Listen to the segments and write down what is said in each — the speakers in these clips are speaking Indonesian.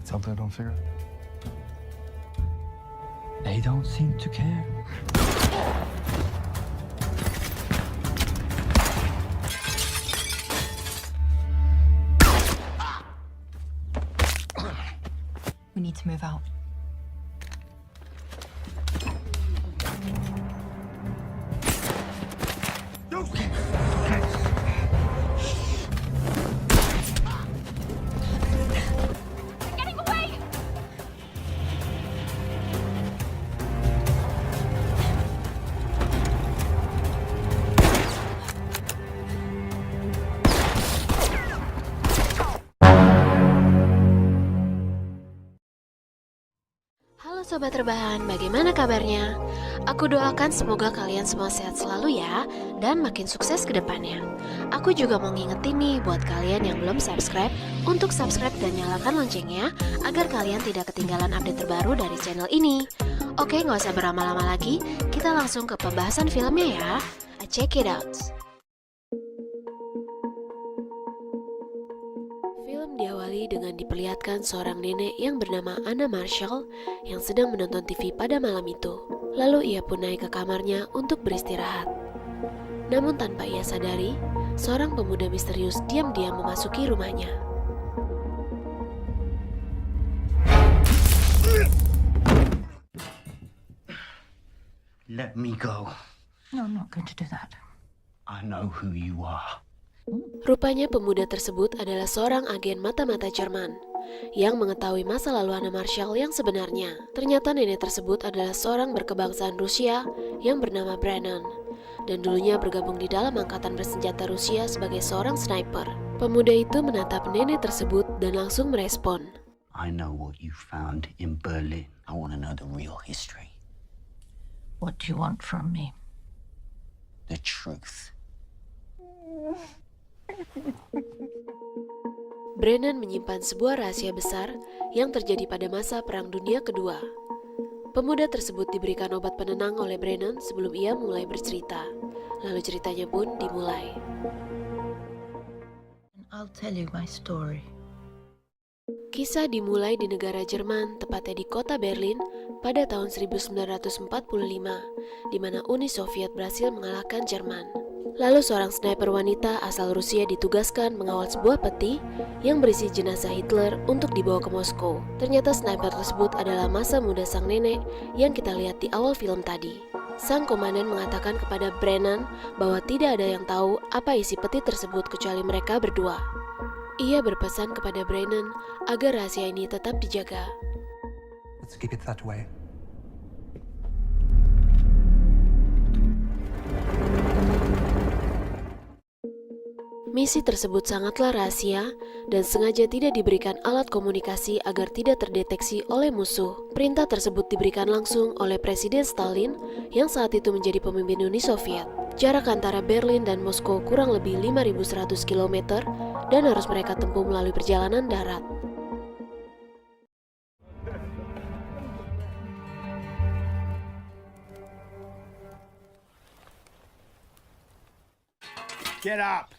Something I don't figure out. They don't seem to care. We need to move out. Getting away! Halo Sobat Rebahan, bagaimana kabarnya? Aku doakan semoga kalian semua sehat selalu ya, dan makin sukses ke depannya. Aku juga mau ngingetin nih buat kalian yang belum subscribe, untuk subscribe dan nyalakan loncengnya, agar kalian tidak ketinggalan update terbaru dari channel ini. Oke, nggak usah berlama-lama lagi, kita langsung ke pembahasan filmnya ya. Check it out. Film diawali dengan diperlihatkan seorang nenek yang bernama Anna Marshall yang sedang menonton TV pada malam itu. Lalu ia pun naik ke kamarnya untuk beristirahat. Namun tanpa ia sadari, seorang pemuda misterius diam-diam memasuki rumahnya. Let me go. No, I'm not going to do that. I know who you are. Rupanya pemuda tersebut adalah seorang agen mata-mata Jerman yang mengetahui masa lalu Anna Marshall yang sebenarnya. Ternyata nenek tersebut adalah seorang berkebangsaan Rusia yang bernama Brennan, dan dulunya bergabung di dalam angkatan bersenjata Rusia sebagai seorang sniper. Pemuda itu menatap nenek tersebut dan langsung merespon. I know what you found in Berlin. I want to know the real history. What do you want from me? The truth. Brennan menyimpan sebuah rahasia besar yang terjadi pada masa Perang Dunia Kedua. Pemuda tersebut diberikan obat penenang oleh Brennan sebelum ia mulai bercerita. Lalu ceritanya pun dimulai. I'll tell you my story. Kisah dimulai di negara Jerman, tepatnya di kota Berlin pada tahun 1945, di mana Uni Soviet berhasil mengalahkan Jerman. Lalu seorang sniper wanita asal Rusia ditugaskan mengawal sebuah peti yang berisi jenazah Hitler untuk dibawa ke Moskow. Ternyata sniper tersebut adalah masa muda sang nenek yang kita lihat di awal film tadi. Sang komandan mengatakan kepada Brennan bahwa tidak ada yang tahu apa isi peti tersebut kecuali mereka berdua. Ia berpesan kepada Brennan agar rahasia ini tetap dijaga. Let's keep it that way. Misi tersebut sangatlah rahasia dan sengaja tidak diberikan alat komunikasi agar tidak terdeteksi oleh musuh. Perintah tersebut diberikan langsung oleh Presiden Stalin yang saat itu menjadi pemimpin Uni Soviet. Jarak antara Berlin dan Moskow kurang lebih 5.100 km dan harus mereka tempuh melalui perjalanan darat. Get up!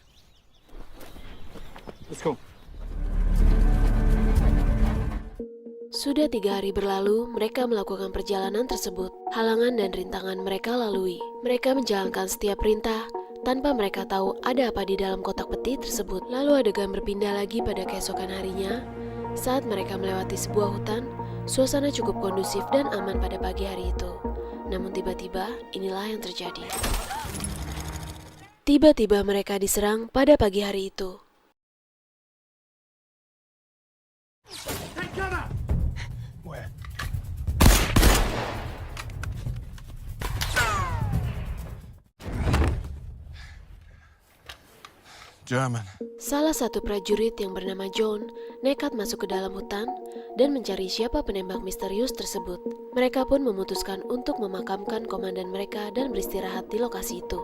Let's go. Sudah 3 hari berlalu, mereka melakukan perjalanan tersebut. Halangan dan rintangan mereka lalui. Mereka menjalankan setiap perintah tanpa mereka tahu ada apa di dalam kotak peti tersebut. Lalu adegan berpindah lagi pada keesokan harinya. Saat mereka melewati sebuah hutan, suasana cukup kondusif dan aman pada pagi hari itu. Namun tiba-tiba, inilah yang terjadi. Tiba-tiba mereka diserang pada pagi hari itu. Where? German. Salah satu prajurit yang bernama John nekat masuk ke dalam hutan dan mencari siapa penembak misterius tersebut. Mereka pun memutuskan untuk memakamkan komandan mereka dan beristirahat di lokasi itu.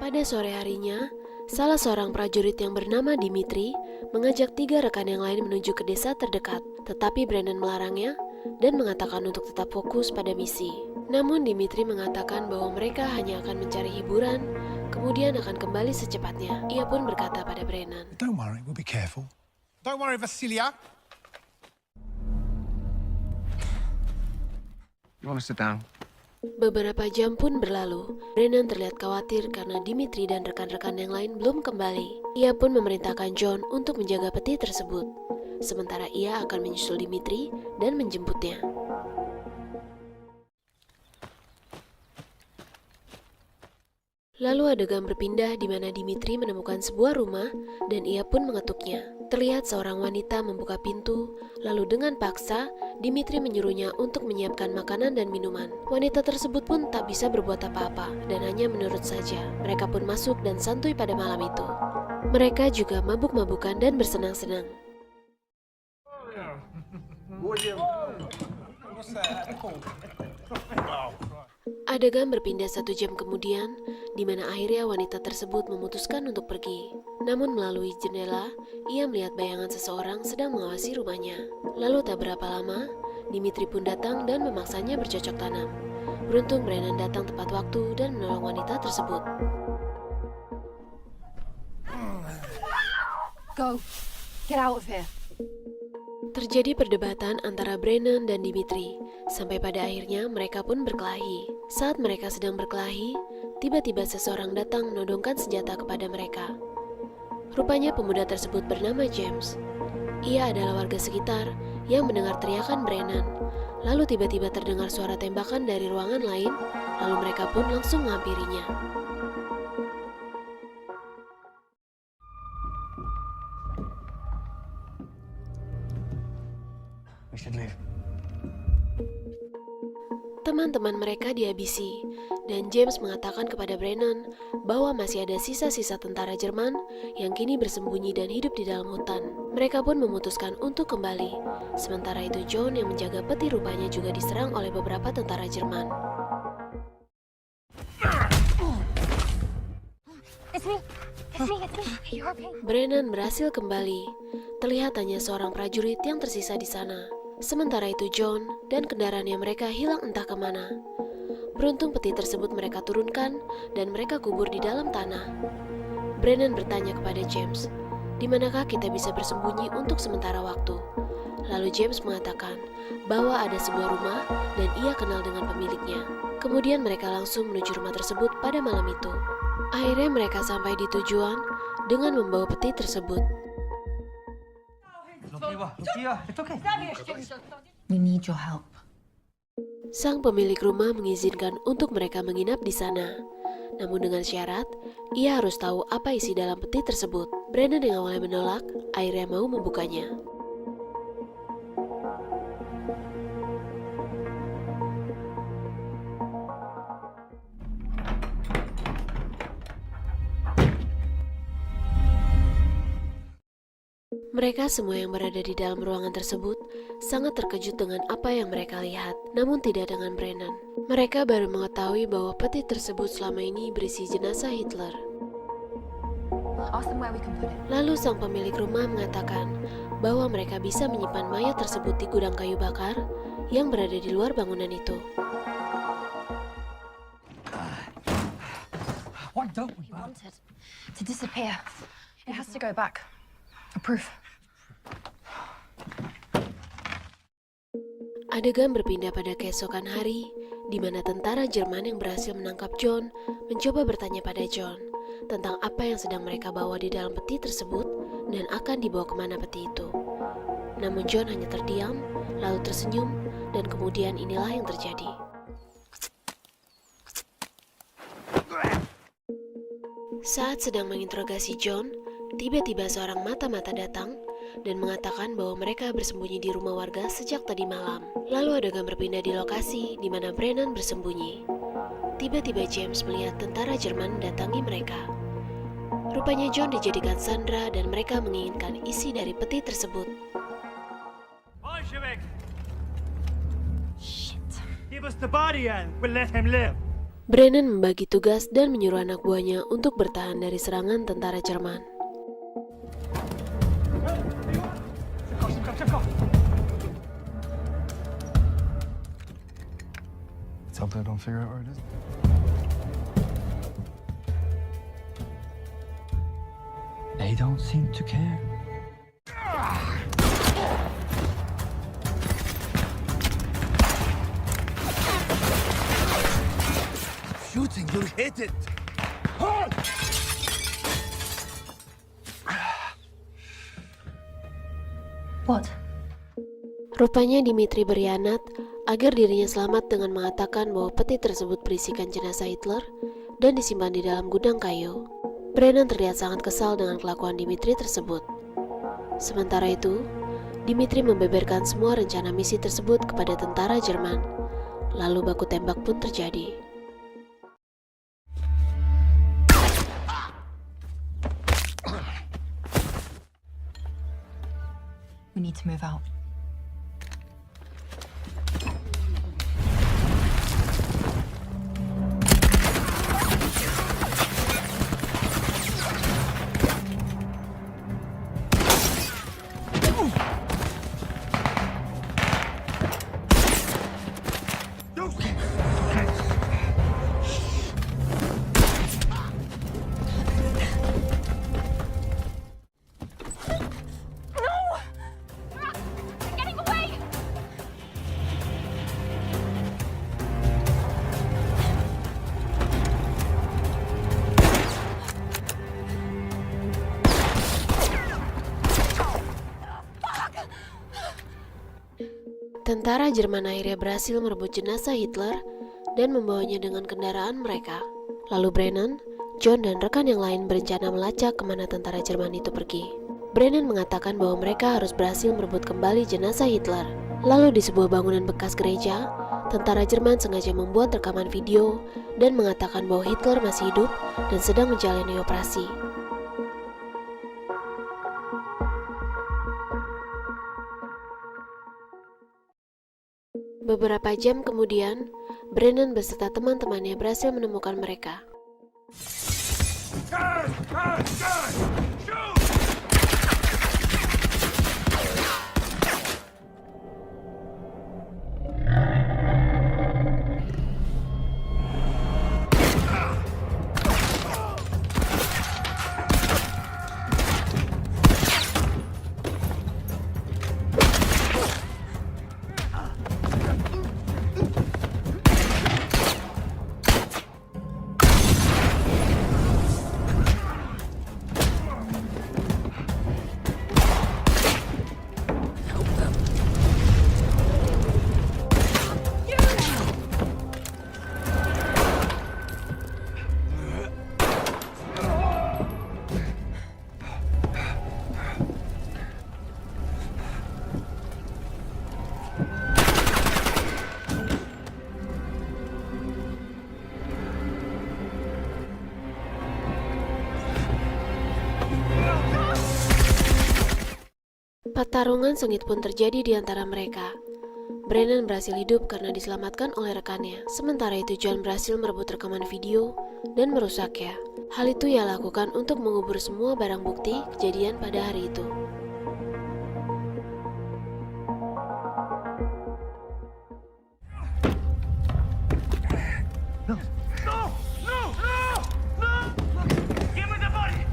Pada sore harinya, salah seorang prajurit yang bernama Dimitri mengajak 3 rekan yang lain menuju ke desa terdekat, tetapi Brennan melarangnya dan mengatakan untuk tetap fokus pada misi. Namun Dimitri mengatakan bahwa mereka hanya akan mencari hiburan, kemudian akan kembali secepatnya. Ia pun berkata pada Brennan, Don't worry, we'll be careful. Don't worry, Vasilia. You want to sit down? Beberapa jam pun berlalu. Brennan terlihat khawatir karena Dimitri dan rekan-rekan yang lain belum kembali. Ia pun memerintahkan John untuk menjaga peti tersebut. Sementara ia akan menyusul Dimitri dan menjemputnya. Lalu adegan berpindah di mana Dimitri menemukan sebuah rumah dan ia pun mengetuknya. Terlihat seorang wanita membuka pintu, lalu dengan paksa Dimitri menyuruhnya untuk menyiapkan makanan dan minuman. Wanita tersebut pun tak bisa berbuat apa-apa dan hanya menurut saja. Mereka pun masuk dan santuy pada malam itu. Mereka juga mabuk-mabukan dan bersenang-senang. Adegan berpindah 1 jam kemudian, di mana akhirnya wanita tersebut memutuskan untuk pergi. Namun melalui jendela, ia melihat bayangan seseorang sedang mengawasi rumahnya. Lalu tak berapa lama, Dimitri pun datang dan memaksanya bercocok tanam. Beruntung Brennan datang tepat waktu dan menolong wanita tersebut. Go. Get out of here. Terjadi perdebatan antara Brennan dan Dimitri, sampai pada akhirnya mereka pun berkelahi. Saat mereka sedang berkelahi, tiba-tiba seseorang datang menodongkan senjata kepada mereka. Rupanya pemuda tersebut bernama James. Ia adalah warga sekitar yang mendengar teriakan Brennan. Lalu tiba-tiba terdengar suara tembakan dari ruangan lain, lalu mereka pun langsung menghampirinya. We should leave. Teman-teman mereka dihabisi, dan James mengatakan kepada Brennan bahwa masih ada sisa-sisa tentara Jerman yang kini bersembunyi dan hidup di dalam hutan. Mereka pun memutuskan untuk kembali. Sementara itu John yang menjaga peti rupanya juga diserang oleh beberapa tentara Jerman. It's me. You're okay. Brennan berhasil kembali. Terlihat hanya seorang prajurit yang tersisa di sana. Sementara itu John dan kendaraannya mereka hilang entah kemana. Beruntung peti tersebut mereka turunkan dan mereka kubur di dalam tanah. Brennan bertanya kepada James, "Di manakah kita bisa bersembunyi untuk sementara waktu?" Lalu James mengatakan bahwa ada sebuah rumah dan ia kenal dengan pemiliknya. Kemudian mereka langsung menuju rumah tersebut pada malam itu. Akhirnya mereka sampai di tujuan dengan membawa peti tersebut. We need your help. Sang pemilik rumah mengizinkan untuk mereka menginap di sana. Namun dengan syarat, ia harus tahu apa isi dalam peti tersebut. Brennan yang awalnya menolak, akhirnya mau membukanya. Mereka semua yang berada di dalam ruangan tersebut sangat terkejut dengan apa yang mereka lihat, namun tidak dengan Brennan. Mereka baru mengetahui bahwa peti tersebut selama ini berisi jenazah Hitler. Ask them where we can put it. Lalu sang pemilik rumah mengatakan bahwa mereka bisa menyimpan mayat tersebut di gudang kayu bakar yang berada di luar bangunan itu. Why don't we? We want it to disappear. It has to go back. For proof. Adegan berpindah pada keesokan hari, di mana tentara Jerman yang berhasil menangkap John mencoba bertanya pada John tentang apa yang sedang mereka bawa di dalam peti tersebut dan akan dibawa kemana peti itu. Namun John hanya terdiam, lalu tersenyum, dan kemudian inilah yang terjadi. Saat sedang menginterogasi John, tiba-tiba seorang mata-mata datang dan mengatakan bahwa mereka bersembunyi di rumah warga sejak tadi malam. Lalu adegan berpindah di lokasi di mana Brennan bersembunyi. Tiba-tiba James melihat tentara Jerman mendatangi mereka. Rupanya John dijadikan sandera dan mereka menginginkan isi dari peti tersebut. Bolshevik! Shit. Give us the body and we'll let him live. Brennan membagi tugas dan menyuruh anak buahnya untuk bertahan dari serangan tentara Jerman. Tell her don't figure out where it is. They don't seem to care. Shooting, you'll hit it. What? Rupanya Dimitri berkhianat agar dirinya selamat dengan mengatakan bahwa peti tersebut berisikan jenazah Hitler dan disimpan di dalam gudang kayu. Brennan terlihat sangat kesal dengan kelakuan Dimitri tersebut. Sementara itu, Dimitri membeberkan semua rencana misi tersebut kepada tentara Jerman. Lalu baku tembak pun terjadi. We need to move out. Tentara Jerman akhirnya berhasil merebut jenazah Hitler dan membawanya dengan kendaraan mereka. Lalu Brennan, John, dan rekan yang lain berencana melacak kemana tentara Jerman itu pergi. Brennan mengatakan bahwa mereka harus berhasil merebut kembali jenazah Hitler. Lalu di sebuah bangunan bekas gereja, tentara Jerman sengaja membuat rekaman video dan mengatakan bahwa Hitler masih hidup dan sedang menjalani operasi. Beberapa jam kemudian, Brennan beserta teman-temannya berhasil menemukan mereka. Pertarungan sengit pun terjadi di antara mereka. Brennan berhasil hidup karena diselamatkan oleh rekannya. Sementara itu John berhasil merebut rekaman video dan merusaknya. Hal itu ia lakukan untuk mengubur semua barang bukti kejadian pada hari itu. Give me the body!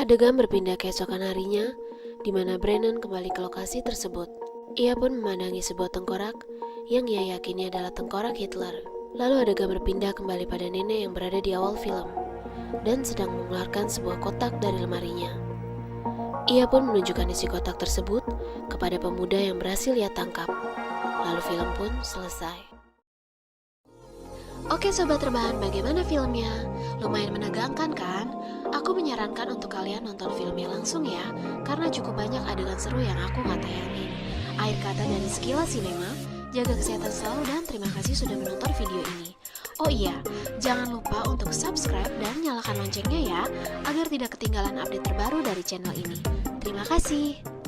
Adegan berpindah keesokan harinya, di mana Brennan kembali ke lokasi tersebut. Ia pun memandangi sebuah tengkorak yang ia yakini adalah tengkorak Hitler. Lalu adegan berpindah kembali pada nenek yang berada di awal film dan sedang mengeluarkan sebuah kotak dari lemarinya. Ia pun menunjukkan isi kotak tersebut kepada pemuda yang berhasil ia tangkap. Lalu film pun selesai. Oke sobat rebahan, bagaimana filmnya? Lumayan menegangkan kan? Aku menyarankan untuk kalian nonton filmnya langsung ya, karena cukup banyak adegan seru yang aku nggak tayangin. Akhir kata dari Skila Cinema, jaga kesehatan selalu dan terima kasih sudah menonton video ini. Oh iya, jangan lupa untuk subscribe dan nyalakan loncengnya ya, agar tidak ketinggalan update terbaru dari channel ini. Terima kasih.